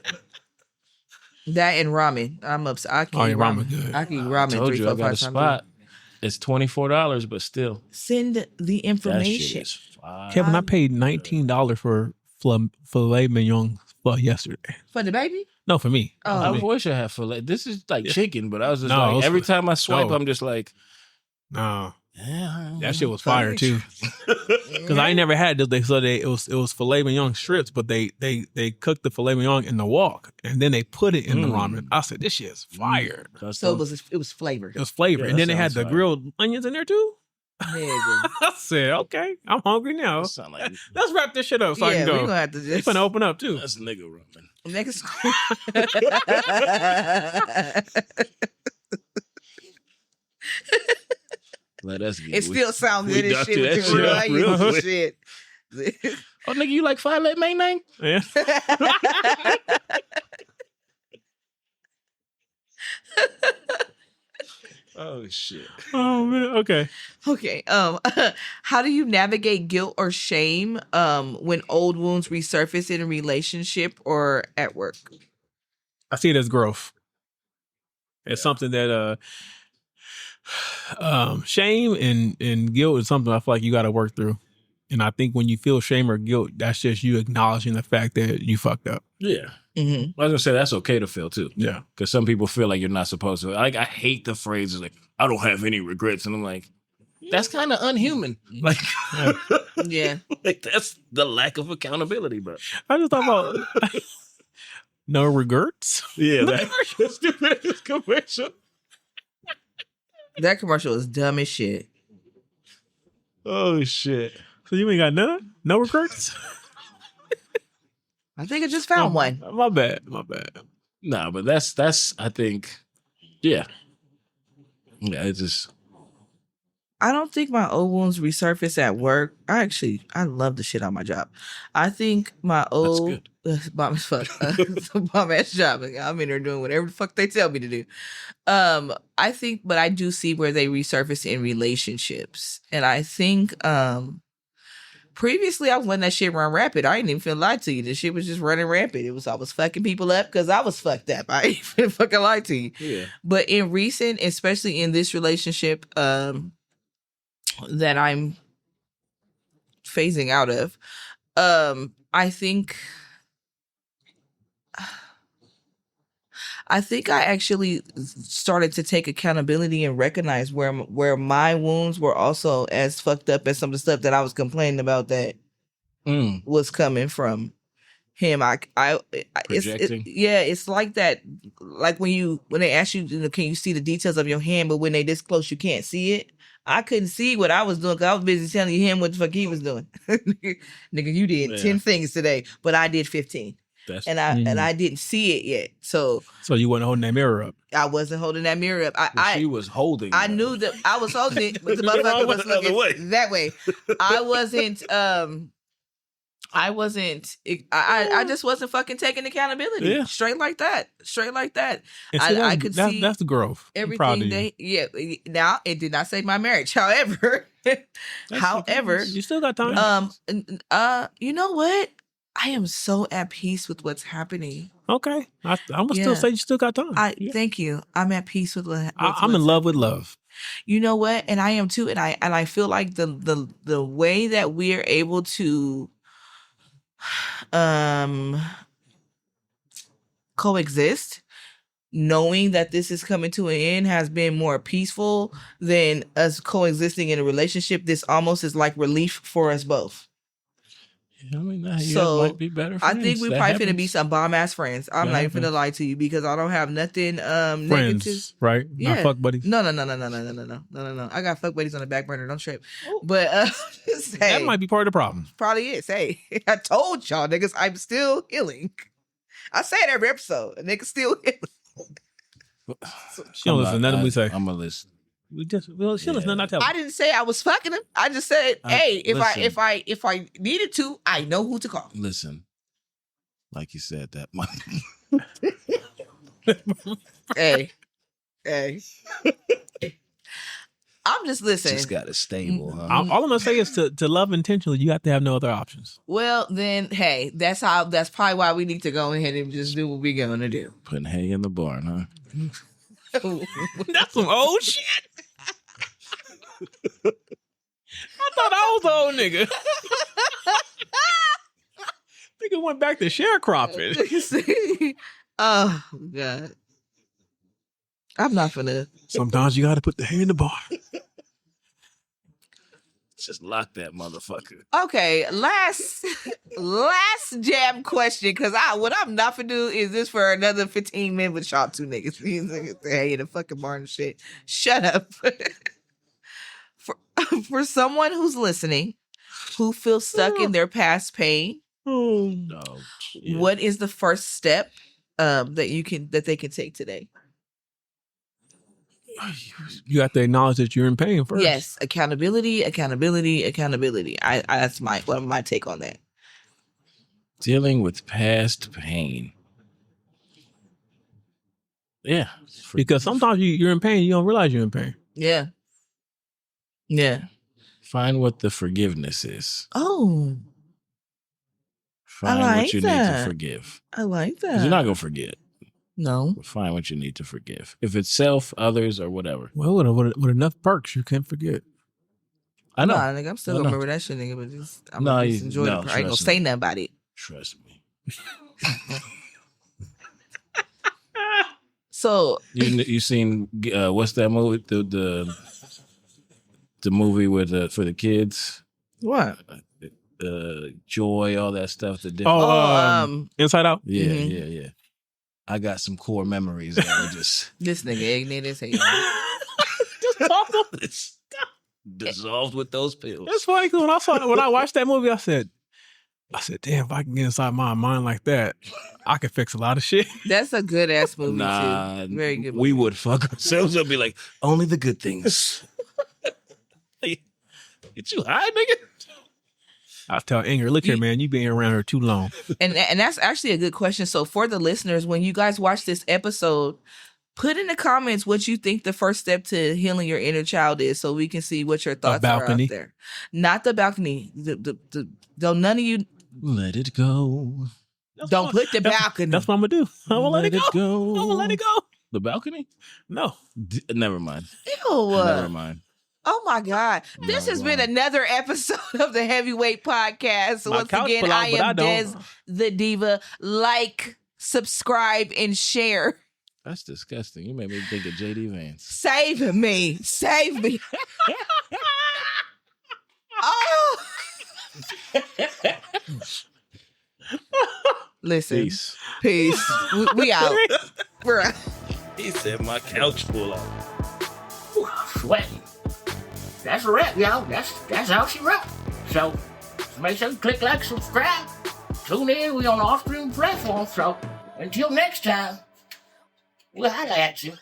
That and ramen. I'm upset. I can't Oh, yeah, eat ramen ramen. good. I can eat I ramen told 3, you 4, I got a 5 times. spot. It's $24, but still, Send the that shit information. is fire. Kevin, I paid $19 for filet mignon yesterday. For the baby? No, for me. Oh. I wish I had filet. This is like chicken, but I was just No, like, it's- every time I swipe, no. I'm just like, No. yeah, That shit was fire too. Because I ain't never had this. It was filet mignon strips, but they cooked the filet mignon in the wok and then they put it in the ramen. I said, this shit is fire. So it was flavored. It was flavored. Yeah, and then that they had sounds the fire. grilled onions in there too. Nigga. I said, okay, I'm hungry now. That sound like Let's wrap this shit up so I Yeah, can we're go. gonna have to It's just gonna open up too. that's nigga ramen. next. Let us get It still sounds we good as ducked shit that with shit your up real onions and quick. shit. Oh, nigga, you like filet mignon? Yeah. Oh shit. Oh man. Okay. Okay. How do you navigate guilt or shame when old wounds resurface in a relationship or at work? I see it as growth. It's something that shame and guilt is something I feel like you got to work through. And I think when you feel shame or guilt, that's just you acknowledging the fact that you fucked up. Yeah. Mm-hmm. I was gonna say that's okay to feel too. Yeah. Because some people feel like you're not supposed to. Like I hate the phrases like I don't have any regrets, and I'm like, that's kind of unhuman. Like, Yeah. like that's the lack of accountability. But I just thought about no regrets. yeah, that's stupid commercial. That commercial is dumb as shit. Oh shit. So you ain't got none? No regrets? I think I just found one. My bad. My bad. Nah, but that's I think, yeah, it's just I don't think my old wounds resurface at work. I love the shit on my job. I think my old bomb as fuck. It's a bomb ass job. Like, I'm in there doing whatever the fuck they tell me to do. I think, but I do see where they resurface in relationships, and I think previously I was letting that shit run rapid. I didn't even feel lie to you. The shit was just running rampant. I was fucking people up because I was fucked up. I ain't even fucking lie to you. yeah. But in recent, especially in this relationship, that I'm phasing out of, I think I think I actually started to take accountability and recognize where my wounds were also as fucked up as some of the stuff that I was complaining about that was coming from him. Projecting. It's like that. Like when they ask you, can you see the details of your hand, but when they this close, you can't see it. I couldn't see what I was doing because I was busy telling him what the fuck he was doing. Nigga, you did 10 things today, but I did 15. And I didn't see it yet. So you wasn't holding that mirror up. I wasn't holding that mirror up. She was holding. I knew that I was holding it, but the motherfucker was looking that way. I wasn't. I just wasn't fucking taking accountability. Yeah. Straight like that. And I could see that's the growth. everything now it did not save my marriage. However, you still got time. You know what? I am so at peace with what's happening. Okay. I'm gonna still say you still got time. Thank you. I'm at peace with what I'm in love with love. You know what? And I am too. And I feel like the way that we are able to coexist, knowing that this is coming to an end, has been more peaceful than us coexisting in a relationship. This almost is like relief for us both. I mean, you might be better friends. I think we're probably finna be some bomb ass friends. I'm not even finna lie to you because I don't have nothing friends, negative. Right? Yeah. Not fuck buddies. No. I got fuck buddies on the back burner. Don't trip. But that might be part of the problem. Probably is. Hey, I told y'all niggas I'm still healing. I say it every episode. A nigga still healing. She don't listen to nothing we say. I'm gonna listen. She listen not tell. I didn't say I was fucking him. I just said, hey, if I needed to, I know who to call. Listen, like you said that much. Hey. I'm just listening. Just got a stable, huh? All I'm gonna say is to love intentionally, you have to have no other options. Well, then, hey, that's probably why we need to go ahead and just do what we're gonna do. Putting hay in the barn, huh? That's some old shit. I thought I was the old nigga. Nigga went back to sharecropping. Oh God. I'm not finna. Sometimes you gotta put the hay in the barn. Just lock that motherfucker. Okay, last jam question, because what I'm not finna do is this for another 15 minutes with y'all two niggas. These niggas hey in the fucking barn and shit. Shut up. For someone who's listening, who feels stuck in their past pain, what is the first step that they can take today? You have to acknowledge that you're in pain first. Yes, accountability. That's my take on that. Dealing with past pain. Yeah. Because sometimes you're in pain, you don't realize you're in pain. Yeah. Find what the forgiveness is. Oh. Find what you need to forgive. I like that. 'Cause you're not going to forget. No. Find what you need to forgive. If it's self, others, or whatever. Well, with enough perks, you can't forget. I know. Nah, nigga, I'm still gonna remember that shit, nigga. But I'm gonna just enjoy it. I ain't gonna say nothing about it. Trust me. So you seen what's that movie? The movie with for the kids. What? Joy, all that stuff. The different. Inside Out. Yeah, yeah. I got some core memories that were just this nigga ignorant as hell. Just talk on this. Dissolved with those pills. That's funny because when I watched that movie, I said, damn, if I can get inside my mind like that, I could fix a lot of shit. That's a good ass movie too. Very good movie. We would fuck ourselves up, be like, only the good things. Get you high, nigga. I'll tell Inger, look here, man, you been around here too long. And that's actually a good question. So for the listeners, when you guys watch this episode, put in the comments what you think the first step to healing your inner child is, so we can see what your thoughts are out there. Not the balcony. Don't none of you let it go. Don't put the balcony. That's what I'm gonna do. I'm gonna let it go. I'm gonna let it go. The balcony? No. Never mind. Ew. Never mind. Oh my God. This has been another episode of the Heavyweight Podcast. Once again, I am Des the Diva. Like, subscribe, and share. That's disgusting. You made me think of JD Vance. Save me. Save me. Oh. Listen. Peace. We out. We're out. He said my couch full of. Sweating. That's a wrap, y'all. That's how she wrapped. So make sure you click like, subscribe. Tune in. We on all streaming platforms. So until next time, we'll holla at you.